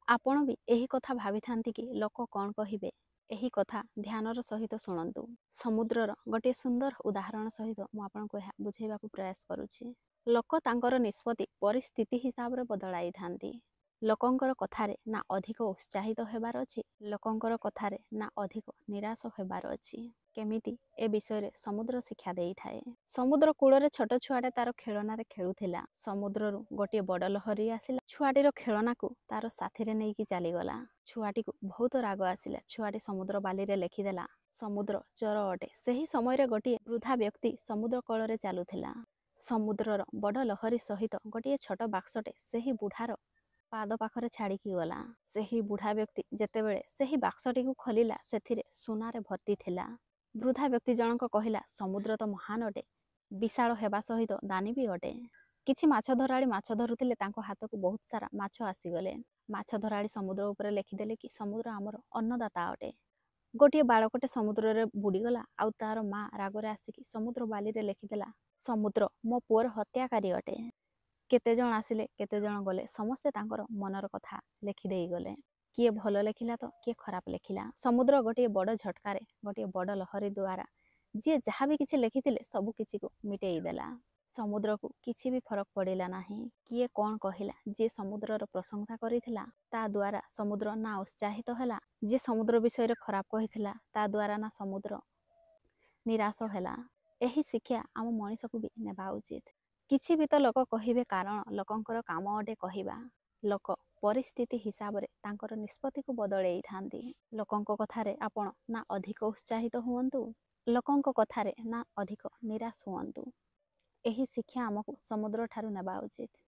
ଆପଣ ବି ଏହି କଥା ଭାବିଥାନ୍ତି କି ଲୋକ କ'ଣ କହିବେ? ଏହି କଥା ଧ୍ୟାନର ସହିତ ଶୁଣନ୍ତୁ। ସମୁଦ୍ରର ଗୋଟିଏ ସୁନ୍ଦର ଉଦାହରଣ ସହିତ ମୁଁ ଆପଣଙ୍କୁ ଏହା ବୁଝେଇବାକୁ ପ୍ରୟାସ କରୁଛି। ଲୋକ ତାଙ୍କର ନିଷ୍ପତ୍ତି ପରିସ୍ଥିତି ହିସାବରେ ବଦଳାଇଥାନ୍ତି। ଲୋକଙ୍କର କଥାରେ ନା ଅଧିକ ଉତ୍ସାହିତ ହେବାର ଅଛି, ଲୋକଙ୍କର କଥାରେ ନା ଅଧିକ ନିରାଶ ହେବାର ଅଛି। କେମିତି ଏ ବିଷୟରେ ସମୁଦ୍ର ଶିକ୍ଷା ଦେଇଥାଏ। ସମୁଦ୍ର କୂଳରେ ଛୋଟ ଛୁଆଟେ ତାର ଖେଳନାରେ ଖେଳୁଥିଲା। ସମୁଦ୍ରରୁ ଗୋଟିଏ ବଡ଼ ଲହରୀ ଆସିଲା। ଛୁଆଟିର ଖେଳନାକୁ ତାର ସାଥିରେ ନେଇକି ଚାଲିଗଲା। ଛୁଆଟିକୁ ବହୁତ ରାଗ ଆସିଲା। ଛୁଆଟି ସମୁଦ୍ର ବାଲିରେ ଲେଖିଦେଲା, ସମୁଦ୍ର ଚୋର ଅଟେ। ସେହି ସମୟରେ ଗୋଟିଏ ବୃଦ୍ଧା ବ୍ୟକ୍ତି ସମୁଦ୍ର କୂଳରେ ଚାଲୁଥିଲା। ସମୁଦ୍ରର ବଡ଼ ଲହରୀ ସହିତ ଗୋଟିଏ ଛୋଟ ବାକ୍ସଟେ ସେହି ବୁଢ଼ାର ପାଦ ପାଖରେ ଛାଡ଼ିକି ଗଲା। ସେହି ବୁଢ଼ା ବ୍ୟକ୍ତି ଯେତେବେଳେ ସେହି ବାକ୍ସଟିକୁ ଖୋଲିଲା, ସେଥିରେ ସୁନାରେ ଭର୍ତ୍ତି ଥିଲା। ବୃଦ୍ଧା ବ୍ୟକ୍ତି ଜଣକ କହିଲା, ସମୁଦ୍ର ତ ମହାନ ଅଟେ, ବିଶାଳ ହେବା ସହିତ ଦାନୀ ବି ଅଟେ। କିଛି ମାଛ ଧରାଳି ମାଛ ଧରୁଥିଲେ, ତାଙ୍କ ହାତକୁ ବହୁତ ସାରା ମାଛ ଆସିଗଲେ। ମାଛ ଧରାଳି ସମୁଦ୍ର ଉପରେ ଲେଖିଦେଲେ କି ସମୁଦ୍ର ଆମର ଅନ୍ନଦାତା ଅଟେ। ଗୋଟିଏ ବାଳକଟେ ସମୁଦ୍ରରେ ବୁଡ଼ିଗଲା, ଆଉ ତାର ମା ରାଗରେ ଆସିକି ସମୁଦ୍ର ବାଲିରେ ଲେଖିଦେଲା, ସମୁଦ୍ର ମୋ ପୁଅର ହତ୍ୟାକାରୀ ଅଟେ। କେତେଜଣ ଆସିଲେ, କେତେଜଣ ଗଲେ, ସମସ୍ତେ ତାଙ୍କର ମନର କଥା ଲେଖିଦେଇ ଗଲେ। କିଏ ଭଲ ଲେଖିଲା ତ କିଏ ଖରାପ ଲେଖିଲା। ସମୁଦ୍ର ଗୋଟିଏ ବଡ଼ ଝଟକାରେ, ଗୋଟିଏ ବଡ଼ ଲହରୀ ଦ୍ୱାରା ଯିଏ ଯାହା ବି କିଛି ଲେଖିଥିଲେ ସବୁ କିଛିକୁ ମିଟେଇ ଦେଲା। ସମୁଦ୍ରକୁ କିଛି ବି ଫରକ ପଡ଼ିଲା ନାହିଁ। କିଏ କ'ଣ କହିଲା? ଯିଏ ସମୁଦ୍ରର ପ୍ରଶଂସା କରିଥିଲା, ତା ଦ୍ୱାରା ସମୁଦ୍ର ନା ଉତ୍ସାହିତ ହେଲା। ଯିଏ ସମୁଦ୍ର ବିଷୟରେ ଖରାପ କହିଥିଲା, ତା ଦ୍ୱାରା ନା ସମୁଦ୍ର ନିରାଶ ହେଲା। ଏହି ଶିକ୍ଷା ଆମ ମଣିଷକୁ ବି ନେବା ଉଚିତ। କିଛି ବି ତ ଲୋକ କହିବେ, କାରଣ ଲୋକଙ୍କର କାମ ଅଟେ କହିବା। ଲୋକ ପରିସ୍ଥିତି ହିସାବରେ ତାଙ୍କର ନିଷ୍ପତ୍ତିକୁ ବଦଳେଇଥାନ୍ତି। ଲୋକଙ୍କ କଥାରେ ଆପଣ ନା ଅଧିକ ଉତ୍ସାହିତ ହୁଅନ୍ତୁ, ଲୋକଙ୍କ କଥାରେ ନା ଅଧିକ ନିରାଶ ହୁଅନ୍ତୁ। ଏହି ଶିକ୍ଷା ଆମକୁ ସମୁଦ୍ର ଠାରୁ ନେବା ଉଚିତ।